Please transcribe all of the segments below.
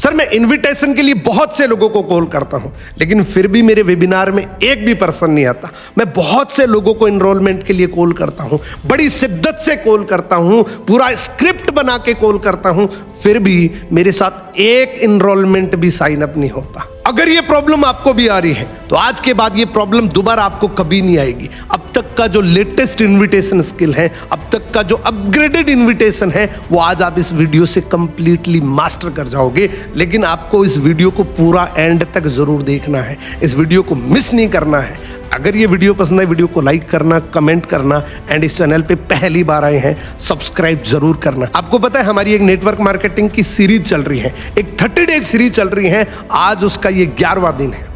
Sir मैं invitation के लिए बहुत से लोगों को कॉल करता हूं, लेकिन फिर भी मेरे वेबिनार में एक भी पर्सन नहीं आता। मैं बहुत से लोगों को एनरोलमेंट के लिए कॉल करता हूं, बड़ी शिद्दत से कॉल करता हूं, पूरा स्क्रिप्ट बना के कॉल करता हूं, फिर भी मेरे साथ एक एनरोलमेंट भी साइन अप नहीं होता। अगर ये प्रॉब्लम आपको भी आ रही है तो आज के बाद ये प्रॉब्लम दोबारा आपको कभी नहीं आएगी। अब तक का जो लेटेस्ट इनविटेशन स्किल है, अब तक का जो अपग्रेडेड इनविटेशन है, वो आज आप इस वीडियो से कंप्लीटली मास्टर कर जाओगे। लेकिन आपको इस वीडियो को पूरा एंड तक जरूर देखना है, इस वीडियो को मिस नहीं करना है। अगर ये वीडियो पसंद है, वीडियो को लाइक करना, कमेंट करना, एंड इस चैनल पे पहली बार आए हैं सब्सक्राइब जरूर करना। आपको पता है हमारी एक नेटवर्क मार्केटिंग की सीरीज चल रही है, एक 30 डेज सीरीज चल रही है। आज उसका ये 11वां दिन है।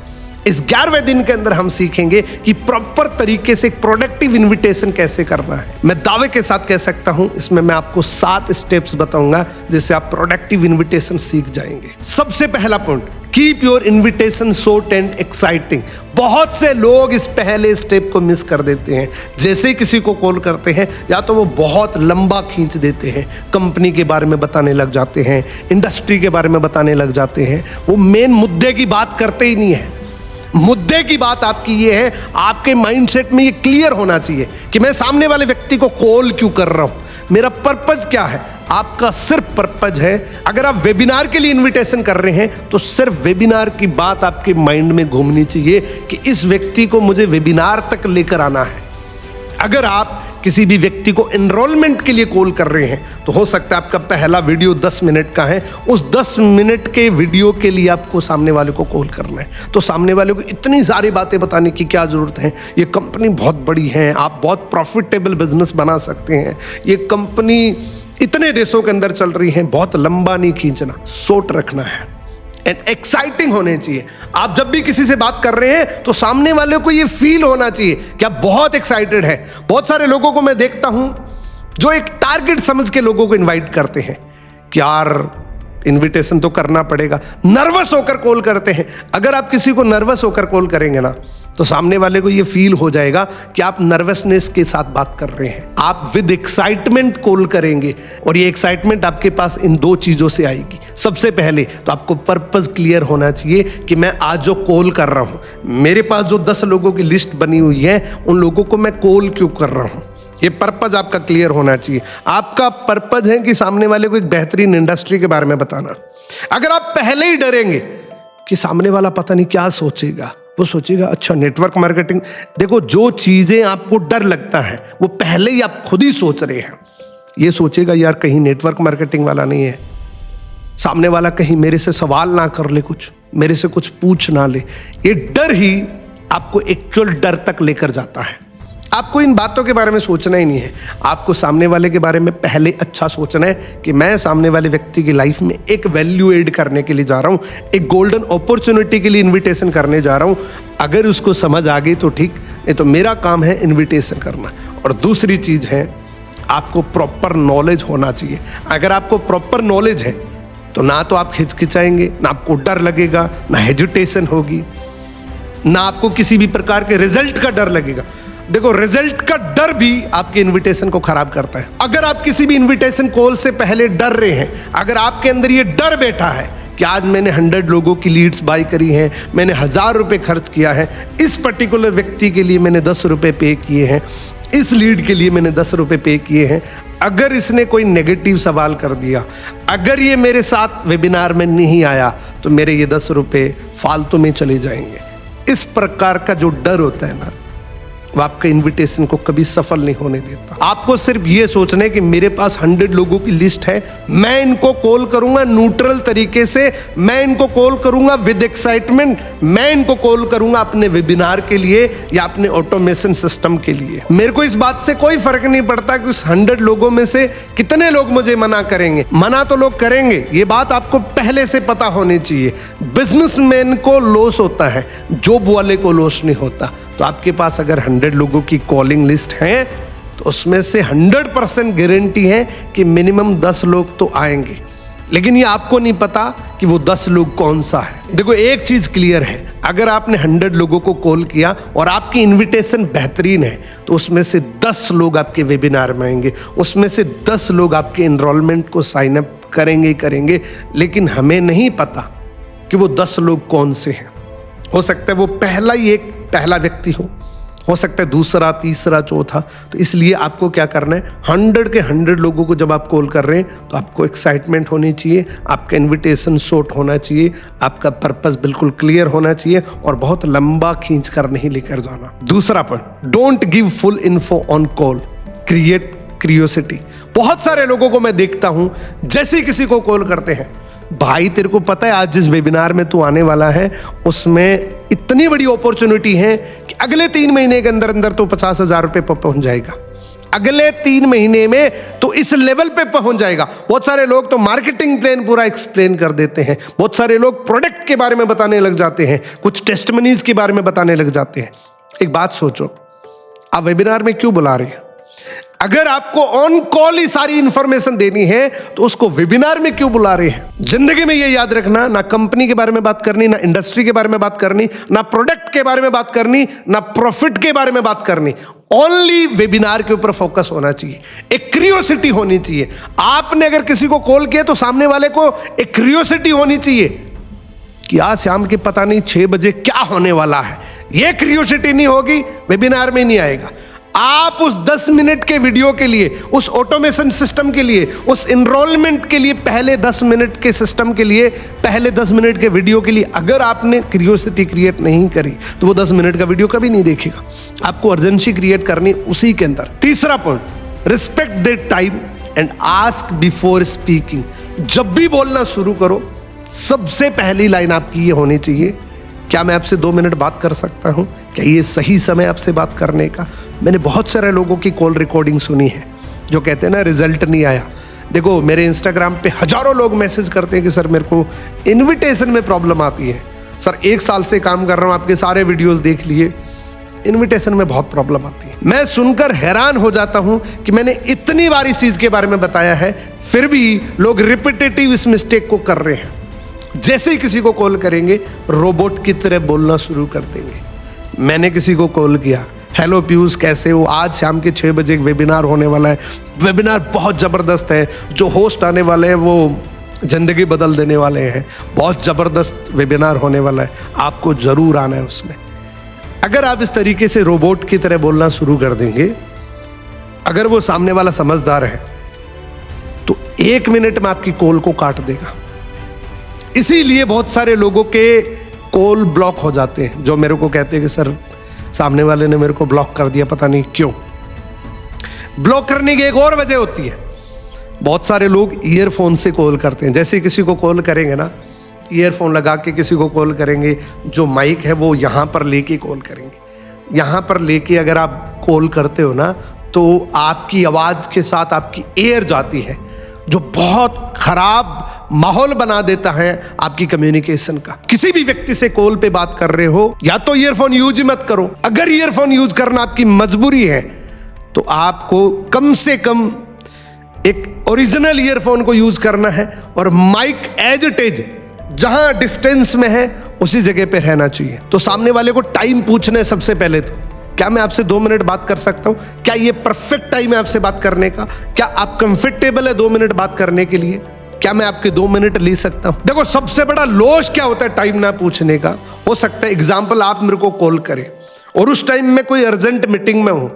इस 11वें दिन के अंदर हम सीखेंगे कि प्रॉपर तरीके से एक प्रोडक्टिव इनविटेशन कैसे करना है। मैं दावे के साथ कह सकता हूं, इसमें मैं आपको 7 स्टेप्स बताऊंगा जिससे आप प्रोडक्टिव इनविटेशन सीख जाएंगे। सबसे पहला point, keep your invitation short and exciting. बहुत से लोग इस पहले स्टेप को मिस कर देते हैं। जैसे ही किसी को कॉल करते हैं, या तो वो बहुत लंबा खींच देते हैं, कंपनी के बारे में बताने लग जाते हैं, इंडस्ट्री के बारे में बताने लग जाते हैं, वो मेन मुद्दे की बात करते ही नहीं है। मुद्दे की बात आपकी ये है, आपके माइंडसेट में ये क्लियर होना चाहिए कि मैं सामने वाले व्यक्ति को कॉल क्यों कर रहा हूं, मेरा पर्पज क्या है। आपका सिर्फ पर्पज है, अगर आप वेबिनार के लिए इनविटेशन कर रहे हैं तो सिर्फ वेबिनार की बात आपके माइंड में घूमनी चाहिए कि इस व्यक्ति को मुझे वेबिनार तक लेकर आना है। अगर आप किसी भी व्यक्ति को एनरोलमेंट के लिए कॉल कर रहे हैं तो हो सकता है आपका पहला वीडियो 10 मिनट का है, उस 10 मिनट के वीडियो के लिए आपको सामने वाले को कॉल करना है। तो सामने वाले को इतनी सारी बातें बताने की क्या जरूरत है। ये कंपनी बहुत बड़ी है, आप बहुत प्रॉफिटेबल बिजनेस बना सकते हैं, ये कंपनी इतने देशों के अंदर चल रही है। बहुत लंबा नहीं खींचना, शॉर्ट रखना है एंड एक्साइटिंग होने चाहिए। आप जब भी किसी से बात कर रहे हैं तो सामने वाले को ये फील होना चाहिए कि आप बहुत एक्साइटेड है। बहुत सारे लोगों को मैं देखता हूं जो एक टारगेट समझ के लोगों को इनवाइट करते हैं कि यार इनविटेशन तो करना पड़ेगा, नर्वस होकर कॉल करते हैं। अगर आप किसी को नर्वस होकर कॉल करेंगे ना तो सामने वाले को ये फील हो जाएगा कि आप नर्वसनेस के साथ बात कर रहे हैं। आप विद एक्साइटमेंट कॉल करेंगे और ये एक्साइटमेंट आपके पास इन 2 चीजों से आएगी। सबसे पहले तो आपको पर्पस क्लियर होना चाहिए कि मैं आज जो कॉल कर रहा हूं, मेरे पास जो 10 लोगों की लिस्ट बनी हुई है, उन लोगों को मैं कॉल क्यों कर रहा हूं। ये पर्पज आपका क्लियर होना चाहिए। आपका पर्पज है कि सामने वाले को एक बेहतरीन इंडस्ट्री के बारे में बताना। अगर आप पहले ही डरेंगे कि सामने वाला पता नहीं क्या सोचेगा, वो सोचेगा अच्छा नेटवर्क मार्केटिंग, देखो जो चीजें आपको डर लगता है वो पहले ही आप खुद ही सोच रहे हैं। ये सोचेगा यार कहीं नेटवर्क मार्केटिंग वाला नहीं है, सामने वाला कहीं मेरे से सवाल ना कर ले, कुछ मेरे से कुछ पूछ ना ले। ये डर ही आपको एक्चुअल डर तक लेकर जाता है। आपको इन बातों के बारे में सोचना ही नहीं है, आपको सामने वाले के बारे में पहले अच्छा सोचना है कि मैं सामने वाले व्यक्ति की लाइफ में एक वैल्यू एड करने के लिए जा रहा हूं, एक गोल्डन अपॉर्चुनिटी के लिए इनविटेशन करने जा रहा हूं। अगर उसको समझ आ गई तो ठीक, नहीं तो मेरा काम है इनविटेशन करना। और दूसरी चीज है, आपको प्रॉपर नॉलेज होना चाहिए। अगर आपको प्रॉपर नॉलेज है तो ना तो आप हिचकिचाएंगे, ना आपको डर लगेगा, ना हेजिटेशन होगी, ना आपको किसी भी प्रकार के रिजल्ट का डर लगेगा। देखो रिजल्ट का डर भी आपके इनविटेशन को खराब करता है। अगर आप किसी भी इनविटेशन कॉल से पहले डर रहे हैं, अगर आपके अंदर ये डर बैठा है कि आज मैंने 100 लोगों की लीड्स बाय करी हैं, मैंने 1000 रुपए खर्च किया है, इस पर्टिकुलर व्यक्ति के लिए मैंने 10 रुपए पे किए हैं, इस लीड के लिए मैंने 10 रुपए पे किए हैं, अगर इसने कोई नेगेटिव सवाल कर दिया, अगर ये मेरे साथ वेबिनार में नहीं आया तो मेरे ये 10 रुपए फालतू में चले जाएंगे। इस प्रकार का जो डर होता है ना, वो आपके इनविटेशन को कभी सफल नहीं होने देता। आपको सिर्फ ये सोचना है कि मेरे पास 100 लोगों की लिस्ट है, मैं इनको कॉल करूंगा न्यूट्रल तरीके से, मैं इनको कॉल करूंगा विद एक्साइटमेंट, मैं इनको कॉल करूंगा अपने वेबिनार के लिए या अपने ऑटोमेशन सिस्टम के लिए। मेरे को इस बात से कोई फर्क नहीं पड़ता कि उस 100 लोगों में से कितने लोग मुझे मना करेंगे। मना तो लोग करेंगे, ये बात आपको पहले से पता होनी चाहिए। बिजनेसमैन को लॉस होता है, जॉब वाले को लॉस नहीं होता। तो आपके पास अगर 100 लोगों की कॉलिंग लिस्ट है तो उसमें से 100% गारंटी है कि मिनिमम 10 लोग तो आएंगे। लेकिन ये आपको नहीं पता कि वो 10 लोग कौन सा है। देखो एक चीज क्लियर है, अगर आपने 100 लोगों को कॉल किया और आपकी इनविटेशन बेहतरीन है तो उसमें से 10 लोग आपके वेबिनार में आएंगे, उसमें से 10 लोग आपके एनरोलमेंट को साइन अप करेंगे ही करेंगे, लेकिन हमें नहीं पता कि वो 10 लोग कौन से हैं। हो सकता है वो पहला व्यक्ति हो सकता है दूसरा, तीसरा, चौथा। तो इसलिए आपको क्या करना है, 100 के 100 लोगों को जब आप कॉल कर रहे हैं तो आपको एक्साइटमेंट होनी चाहिए, आपका इन्विटेशन शॉर्ट होना चाहिए, आपका पर्पस बिल्कुल क्लियर होना चाहिए और बहुत लंबा खींच कर नहीं लेकर जाना। दूसरा point, don't give full info on call, create curiosity. बहुत सारे लोगों को मैं देखता हूं, जैसे ही किसी को कॉल करते हैं, भाई तेरे को पता है आज जिस वेबिनार में तू आने वाला है उसमें इतनी बड़ी अपॉर्चुनिटी है कि अगले 3 महीने के अंदर अंदर तो 50,000 रुपए पर पहुंच जाएगा, अगले 3 महीने में तो इस लेवल पे पहुंच जाएगा। बहुत सारे लोग तो मार्केटिंग प्लान पूरा एक्सप्लेन कर देते हैं, बहुत सारे लोग प्रोडक्ट के बारे में बताने लग जाते हैं, कुछ टेस्टमनीज के बारे में बताने लग जाते हैं। एक बात सोचो, आप वेबिनार में क्यों बुला रहे हैं? अगर आपको ऑन कॉल ही सारी इंफॉर्मेशन देनी है तो उसको वेबिनार में क्यों बुला रहे हैं? जिंदगी में ये याद रखना, ना कंपनी के बारे में बात करनी, ना इंडस्ट्री के बारे में बात करनी, ना प्रोडक्ट के बारे में बात करनी, ना प्रॉफिट के बारे में बात करनी, ओनली वेबिनार के ऊपर फोकस होना चाहिए। एक क्यूरियोसिटी होनी चाहिए। आपने अगर किसी को कॉल किया तो सामने वाले को एक क्यूरियोसिटी होनी चाहिए कि आज शाम के पता नहीं 6 बजे क्या होने वाला है। ये क्यूरियोसिटी नहीं होगी, वेबिनार में नहीं आएगा। आप उस 10 मिनट के वीडियो के लिए, उस ऑटोमेशन सिस्टम के लिए, उस एनरोलमेंट के लिए, पहले 10 मिनट के सिस्टम के लिए, पहले 10 मिनट के वीडियो के लिए अगर आपने क्यूरियोसिटी क्रिएट नहीं करी तो वो 10 मिनट का वीडियो कभी नहीं देखेगा। आपको अर्जेंसी क्रिएट करनी उसी के अंदर। तीसरा point, respect their time and ask before speaking. जब भी बोलना शुरू करो, सबसे पहली लाइन आपकी ये होनी चाहिए, क्या मैं आपसे 2 मिनट बात कर सकता हूं? क्या ये सही समय आपसे बात करने का? मैंने बहुत सारे लोगों की कॉल रिकॉर्डिंग सुनी है जो कहते हैं ना रिजल्ट नहीं आया। देखो, मेरे इंस्टाग्राम पे हजारों लोग मैसेज करते हैं कि सर मेरे को इनविटेशन में प्रॉब्लम आती है, सर 1 साल से काम कर रहा हूं, आपके सारे वीडियोस देख लिए, इनविटेशन में बहुत प्रॉब्लम आती है। मैं सुनकर हैरान हो जाता हूं कि मैंने इतनी बार इस चीज के बारे में बताया है, फिर भी लोग रिपीटेटिव इस मिस्टेक को कर रहे हैं। जैसे ही किसी को कॉल करेंगे रोबोट की तरह बोलना शुरू कर देंगे। मैंने किसी को कॉल किया, हेलो पीयूष कैसे हो, आज शाम के 6 बजे एक वेबिनार होने वाला है, वेबिनार बहुत ज़बरदस्त है, जो होस्ट आने वाले हैं वो ज़िंदगी बदल देने वाले हैं, बहुत ज़बरदस्त वेबिनार होने वाला है, आपको ज़रूर आना है उसमें। अगर आप इस तरीके से रोबोट की तरह बोलना शुरू कर देंगे, अगर वो सामने वाला समझदार है तो 1 मिनट में आपकी कॉल को काट देगा। इसीलिए बहुत सारे लोगों के कॉल ब्लॉक हो जाते हैं, जो मेरे को कहते हैं कि सर सामने वाले ने मेरे को ब्लॉक कर दिया, पता नहीं क्यों। ब्लॉक करने की एक और वजह होती है, बहुत सारे लोग ईयरफोन से कॉल करते हैं। जैसे किसी को कॉल करेंगे ना, ईयरफोन लगा के किसी को कॉल करेंगे, जो माइक है वो यहाँ पर लेके कॉल करेंगे। यहाँ पर लेके अगर आप कॉल करते हो ना तो आपकी आवाज़ के साथ आपकी एयर जाती है, जो बहुत खराब माहौल बना देता है आपकी कम्युनिकेशन का। किसी भी व्यक्ति से कॉल पे बात कर रहे हो, या तो ईयरफोन यूज मत करो। अगर ईयरफोन यूज करना आपकी मजबूरी है तो आपको कम से कम एक ओरिजिनल ईयरफोन को यूज करना है, और माइक एज इट इज जहां डिस्टेंस में है उसी जगह पे रहना चाहिए। तो सामने वाले को टाइम पूछना है सबसे पहले, तो क्या मैं आपसे 2 मिनट बात कर सकता हूं? क्या ये परफेक्ट टाइम है आपसे बात करने का? क्या आप कंफर्टेबल है 2 मिनट बात करने के लिए? क्या मैं आपके 2 मिनट ले सकता हूं? देखो, सबसे बड़ा लॉस क्या होता है टाइम ना पूछने का? हो सकता है एग्जाम्पल आप मेरे को कॉल करें और उस टाइम में कोई अर्जेंट मीटिंग में हूं,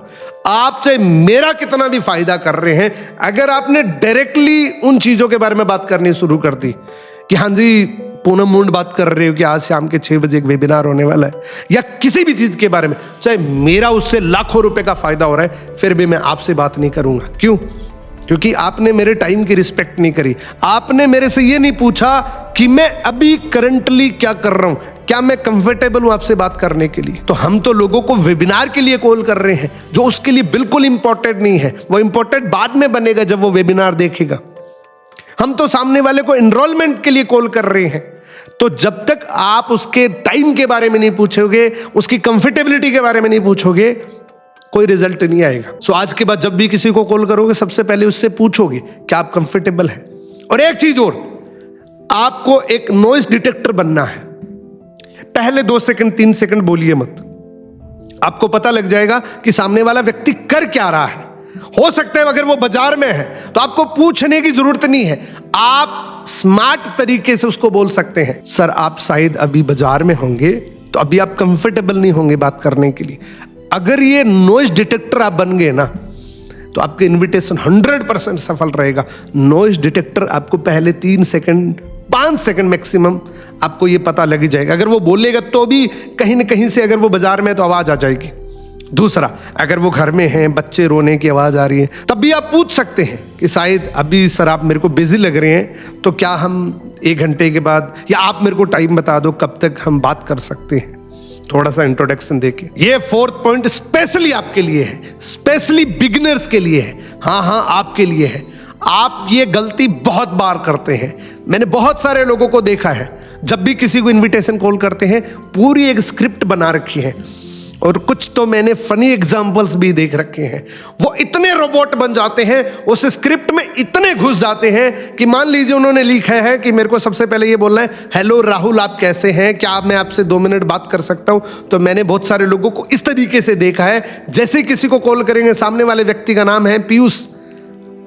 आप चाहे मेरा कितना भी फायदा कर रहे हैं, अगर आपने डायरेक्टली उन चीजों के बारे में बात करनी शुरू कर दी कि हाँ जी पूनम मुंड बात कर रहे हो कि आज शाम के 6 बजे एक वेबिनार होने वाला है, या किसी भी चीज के बारे में, चाहे मेरा उससे लाखों रुपए का फायदा हो रहा है, फिर भी मैं आपसे बात नहीं करूंगा। क्यों? क्योंकि आपने मेरे टाइम की रिस्पेक्ट नहीं करी। आपने मेरे से ये नहीं पूछा कि मैं अभी करंटली क्या कर रहा हूं, क्या मैं कंफर्टेबल हूं आपसे बात करने के लिए। तो हम तो लोगों को वेबिनार के लिए कॉल कर रहे हैं, जो उसके लिए बिल्कुल इंपॉर्टेंट नहीं है। वो इंपॉर्टेंट बाद में बनेगा जब वो वेबिनार देखेगा। हम तो सामने वाले को एनरोलमेंट के लिए कॉल कर रहे हैं। तो जब तक आप उसके टाइम के बारे में नहीं पूछोगे, उसकी कंफर्टेबिलिटी के बारे में नहीं पूछोगे, कोई रिजल्ट नहीं आएगा। सो आज के बाद जब भी किसी को कॉल करोगे, सबसे पहले उससे पूछोगे क्या आप कंफर्टेबल हैं। और एक चीज और, आपको एक नॉइस डिटेक्टर बनना है। पहले 2 सेकंड 3 सेकंड बोलिए मत। आपको पता लग जाएगा कि सामने वाला व्यक्ति कर क्या रहा है। हो सकता है अगर वो बाजार में है तो आपको पूछने की जरूरत नहीं है, आप स्मार्ट तरीके से उसको बोल सकते हैं, सर आप शायद अभी बाजार में होंगे तो अभी आप कंफर्टेबल नहीं होंगे बात करने के लिए। अगर ये नॉइज डिटेक्टर आप बन गए ना तो आपके इनविटेशन 100% सफल रहेगा। नॉइज डिटेक्टर आपको पहले 3 सेकंड 5 सेकंड मैक्सिमम आपको ये पता लग जाएगा। अगर वो बोलेगा तो भी कहीं ना कहीं से, अगर वो बाजार में है तो आवाज आ जाएगी। दूसरा, अगर वो घर में हैं, बच्चे रोने की आवाज आ रही है, तब भी आप पूछ सकते हैं कि शायद अभी सर आप मेरे को बिजी लग रहे हैं, तो क्या हम 1 घंटे के बाद, या आप मेरे को टाइम बता दो कब तक हम बात कर सकते हैं, थोड़ा सा इंट्रोडक्शन देके। ये 4th पॉइंट स्पेशली आपके लिए है, स्पेशली बिगिनर्स के लिए है। हाँ आपके लिए है। आप ये गलती बहुत बार करते हैं। मैंने बहुत सारे लोगों को देखा है, जब भी किसी को इनविटेशन कॉल करते हैं पूरी एक स्क्रिप्ट बना रखी है, और कुछ तो मैंने फनी एग्जांपल्स भी देख रखे हैं। वो इतने रोबोट बन जाते हैं, उस स्क्रिप्ट में इतने घुस जाते हैं कि मान लीजिए उन्होंने लिखा है कि मेरे को सबसे पहले ये बोलना है, हेलो राहुल आप कैसे हैं, क्या मैं आपसे 2 मिनट बात कर सकता हूं। तो मैंने बहुत सारे लोगों को इस तरीके से देखा है, जैसे किसी को कॉल करेंगे, सामने वाले व्यक्ति का नाम है पीयूष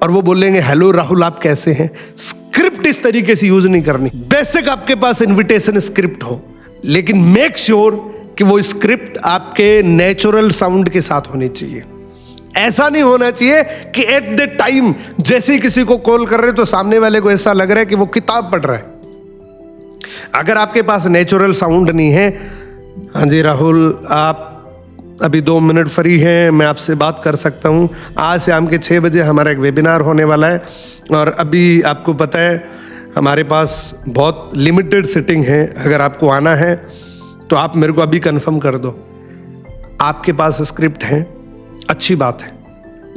और वो बोलेंगे हेलो राहुल आप कैसे हैं। स्क्रिप्ट इस तरीके से यूज नहीं करनी। बेसिक आपके पास इन्विटेशन स्क्रिप्ट हो, लेकिन मेक श्योर कि वो स्क्रिप्ट आपके नेचुरल साउंड के साथ होनी चाहिए। ऐसा नहीं होना चाहिए कि एट द टाइम जैसे ही किसी को कॉल कर रहे तो सामने वाले को ऐसा लग रहा है कि वो किताब पढ़ रहा है। अगर आपके पास नेचुरल साउंड नहीं है, हाँ जी राहुल आप अभी 2 मिनट फ्री हैं, मैं आपसे बात कर सकता हूँ, आज शाम के 6 बजे हमारा एक वेबिनार होने वाला है, और अभी आपको पता है हमारे पास बहुत लिमिटेड सीटिंग है, अगर आपको आना है तो आप मेरे को अभी कंफर्म कर दो। आपके पास स्क्रिप्ट है, अच्छी बात है,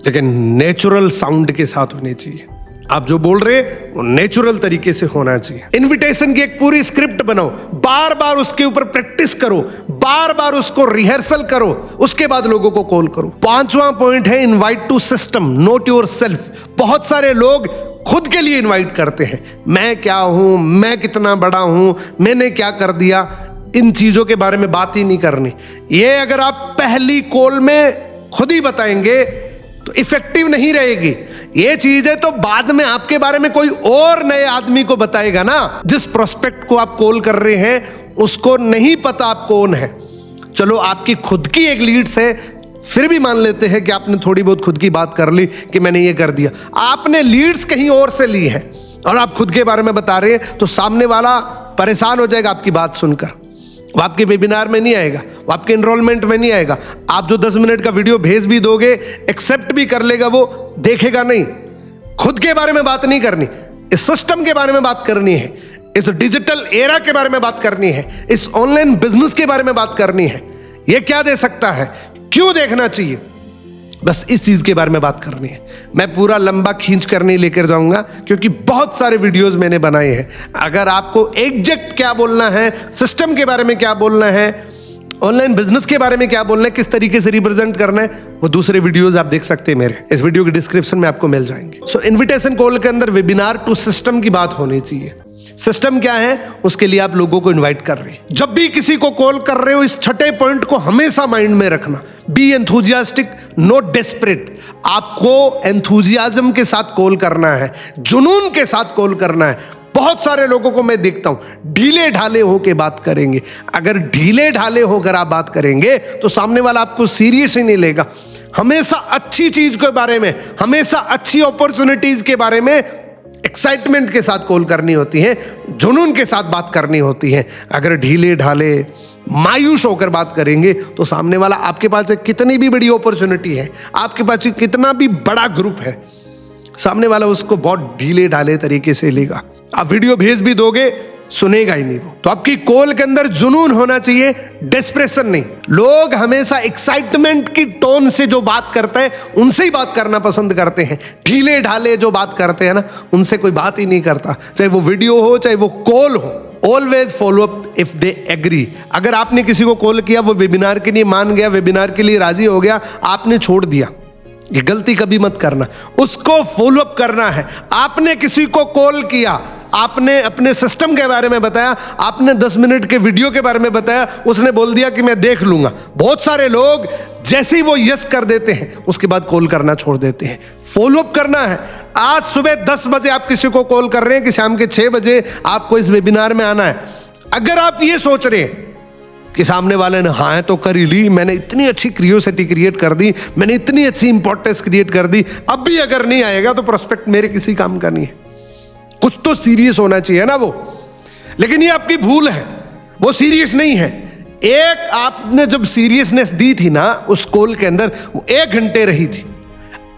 लेकिन नेचुरल साउंड के साथ होनी चाहिए। आप जो बोल रहे हैं वो नेचुरल तरीके से होना चाहिए। इनविटेशन की एक पूरी स्क्रिप्ट बनाओ, बार बार उसके ऊपर प्रैक्टिस करो, बार बार उसको रिहर्सल करो, उसके बाद लोगों को कॉल करो। 5वां पॉइंट है invite to system, note yourself. बहुत सारे लोग खुद के लिए इनवाइट करते हैं, मैं क्या हूं, मैं कितना बड़ा हूं, मैंने क्या कर दिया। इन चीजों के बारे में बात ही नहीं करनी। ये अगर आप पहली कॉल में खुद ही बताएंगे तो इफेक्टिव नहीं रहेगी। ये चीजें तो बाद में आपके बारे में कोई और नए आदमी को बताएगा ना। जिस प्रोस्पेक्ट को आप कॉल कर रहे हैं उसको नहीं पता आप कौन है। चलो आपकी खुद की एक लीड्स है, फिर भी मान लेते हैं कि आपने थोड़ी बहुत खुद की बात कर ली कि मैंने ये कर दिया। आपने लीड्स कहीं और से ली है और आप खुद के बारे में बता रहे हैं, तो सामने वाला परेशान हो जाएगा आपकी बात सुनकर। वो आपके वेबिनार में नहीं आएगा, वो आपके एनरोलमेंट में नहीं आएगा। आप जो 10 मिनट का वीडियो भेज भी दोगे, एक्सेप्ट भी कर लेगा, वो देखेगा नहीं। खुद के बारे में बात नहीं करनी, इस सिस्टम के बारे में बात करनी है, इस डिजिटल एरा के बारे में बात करनी है, इस ऑनलाइन बिजनेस के बारे में बात करनी है। ये क्या दे सकता है, क्यों देखना चाहिए, बस इस चीज के बारे में बात करनी है। मैं पूरा लंबा खींच कर नहीं लेकर जाऊंगा, क्योंकि बहुत सारे वीडियोस मैंने बनाए हैं। अगर आपको एग्जैक्ट क्या बोलना है, सिस्टम के बारे में क्या बोलना है, ऑनलाइन बिजनेस के बारे में क्या बोलना है, किस तरीके से रिप्रेजेंट करना है, वो दूसरे वीडियोस आप देख सकते हैं मेरे इस वीडियो के डिस्क्रिप्शन में आपको मिल जाएंगे। सो इन्विटेशन कॉल के अंदर वेबिनार टू सिस्टम की बात होनी चाहिए। सिस्टम क्या है, उसके लिए आप लोगों को इनवाइट कर रहे हैं। जब भी किसी को कॉल कर रहे हो, इस 6ठे पॉइंट को हमेशा माइंड में रखना। Be enthusiastic, not desperate. आपको एंथुजियाज्म के साथ कॉल करना है, जुनून के साथ कॉल करना है। बहुत सारे लोगों को मैं देखता हूं ढीले ढाले होकर बात करेंगे। अगर ढीले ढाले होकर आप बात करेंगे तो सामने वाला आपको सीरियस ही नहीं लेगा। हमेशा अच्छी चीज के बारे में, हमेशा अच्छी अपॉर्चुनिटीज के बारे में एक्साइटमेंट के साथ कॉल करनी होती है, जुनून के साथ बात करनी होती है। अगर ढीले ढाले मायूस होकर बात करेंगे तो सामने वाला, आपके पास कितनी भी बड़ी अपॉर्चुनिटी है, आपके पास कितना भी बड़ा ग्रुप है, सामने वाला उसको बहुत ढीले ढाले तरीके से लेगा। आप वीडियो भेज भी दोगे, सुनेगा ही नहीं वो। तो आपकी कॉल के अंदर जुनून होना चाहिए, डेस्परेशन नहीं। लोग हमेशा एक्साइटमेंट की टोन से जो बात करते हैं उनसे ही बात करना पसंद करते हैं। ढीले ढाले जो बात करते हैं ना, उनसे कोई बात ही नहीं करता, चाहे वो वीडियो हो चाहे वो कॉल हो। Always follow up if they agree. अगर आपने किसी को कॉल किया, वो वेबिनार के लिए मान गया, वेबिनार के लिए राजी हो गया, आपने छोड़ दिया, ये गलती कभी मत करना। उसको फॉलो अप करना है। आपने किसी को कॉल किया, आपने अपने सिस्टम के बारे में बताया, आपने 10 मिनट के वीडियो के बारे में बताया, उसने बोल दिया कि मैं देख लूंगा। बहुत सारे लोग जैसे ही वो यस कर देते हैं उसके बाद कॉल करना छोड़ देते हैं। फॉलो अप करना है। आज सुबह 10 बजे आप किसी को कॉल कर रहे हैं कि शाम के 6 बजे आपको इस वेबिनार में आना है। अगर आप ये सोच रहे हैं कि सामने वाले ने हाँ तो कर ही ली, मैंने इतनी अच्छी क्यूरियोसिटी क्रिएट कर दी, मैंने इतनी अच्छी इंपॉर्टेंस क्रिएट कर दी, अब भी अगर नहीं आएगा तो प्रोस्पेक्ट मेरे किसी काम का नहीं है। कुछ तो सीरियस होना चाहिए ना वो। लेकिन ये आपकी भूल है, वो सीरियस नहीं है। एक आपने जब सीरियसनेस दी थी ना उस कॉल के अंदर, वो 1 घंटे रही थी।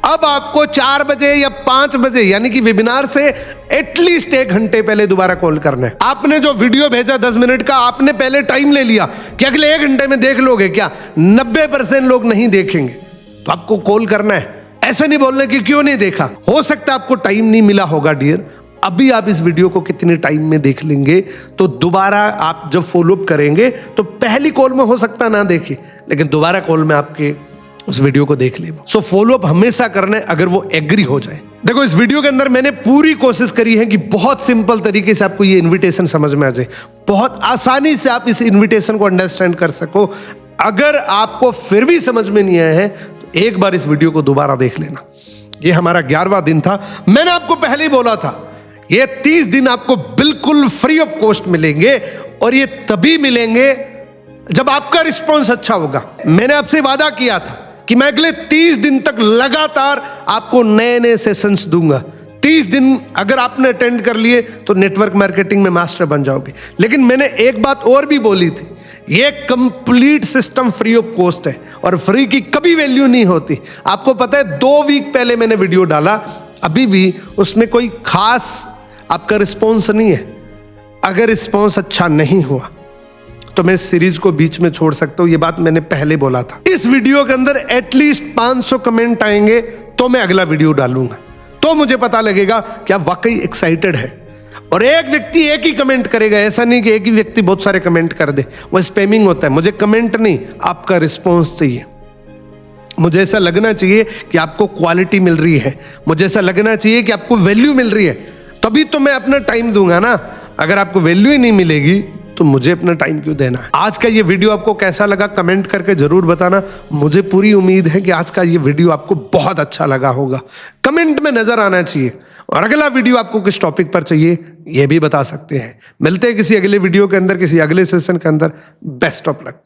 अब आपको 4 बजे या 5 बजे यानी कि वेबिनार से एटलीस्ट 1 घंटे पहले दोबारा कॉल करना है। आपने जो वीडियो भेजा 10 मिनट का, आपने पहले टाइम ले लिया कि अगले 1 घंटे में देख लोगे क्या? 90% लोग नहीं देखेंगे, तो आपको कॉल करना है। ऐसे नहीं बोलने कि क्यों नहीं देखा। हो सकता है आपको टाइम नहीं मिला होगा डियर। अभी आप इस वीडियो को कितने टाइम में देख लेंगे तो दोबारा आप जब फॉलो अप करेंगे तो पहली कॉल में हो सकता ना देखे, लेकिन दोबारा कॉल में आपके उस वीडियो को देख ले। सो फॉलो अप हमेशा करना है अगर वो एग्री हो जाए। देखो इस वीडियो के अंदर मैंने पूरी कोशिश करी है कि बहुत सिंपल तरीके से आपको ये इनविटेशन समझ में आ जाए, बहुत आसानी से आप इस इनविटेशन को अंडरस्टैंड कर सको। अगर आपको फिर भी समझ में नहीं आया है तो एक बार इस वीडियो को दोबारा देख लेना। ये हमारा 11वां दिन था। मैंने आपको पहले ही बोला था ये 30 दिन आपको बिल्कुल फ्री ऑफ कॉस्ट मिलेंगे, और ये तभी मिलेंगे जब आपका रिस्पॉन्स अच्छा होगा। मैंने आपसे वादा किया था कि मैं अगले 30 दिन तक लगातार आपको नए नए सेशंस दूंगा। 30 दिन अगर आपने अटेंड कर लिए तो नेटवर्क मार्केटिंग में मास्टर बन जाओगे। लेकिन मैंने एक बात और भी बोली थी, ये complete system free of cost है और फ्री की कभी वैल्यू नहीं होती। आपको पता है 2 वीक पहले मैंने वीडियो डाला, अभी भी उसमें कोई खास आपका रिस्पॉन्स नहीं है। अगर रिस्पॉन्स अच्छा नहीं हुआ तो मैं इस सीरीज को बीच में छोड़ सकता हूं। ये बात मैंने पहले बोला था। इस वीडियो के अंदर एटलीस्ट 500 कमेंट आएंगे तो मैं अगला वीडियो डालूंगा, तो मुझे पता लगेगा कि आप वाकई एक्साइटेड है। और एक व्यक्ति एक ही कमेंट करेगा, ऐसा नहीं कि एक ही व्यक्ति बहुत सारे कमेंट कर दे, वो स्पैमिंग होता है। मुझे कमेंट नहीं, आपका रिस्पॉन्स चाहिए। मुझे ऐसा लगना चाहिए कि आपको क्वालिटी मिल रही है, मुझे ऐसा लगना चाहिए कि आपको वैल्यू मिल रही है, तभी तो मैं अपना टाइम दूंगा ना। अगर आपको वैल्यू ही नहीं मिलेगी तो मुझे अपना टाइम क्यों देना है। आज का ये वीडियो आपको कैसा लगा कमेंट करके जरूर बताना। मुझे पूरी उम्मीद है कि आज का ये वीडियो आपको बहुत अच्छा लगा होगा। कमेंट में नजर आना चाहिए। और अगला वीडियो आपको किस टॉपिक पर चाहिए ये भी बता सकते हैं। मिलते हैं किसी अगले वीडियो के अंदर, किसी अगले सेशन के अंदर। Best of luck.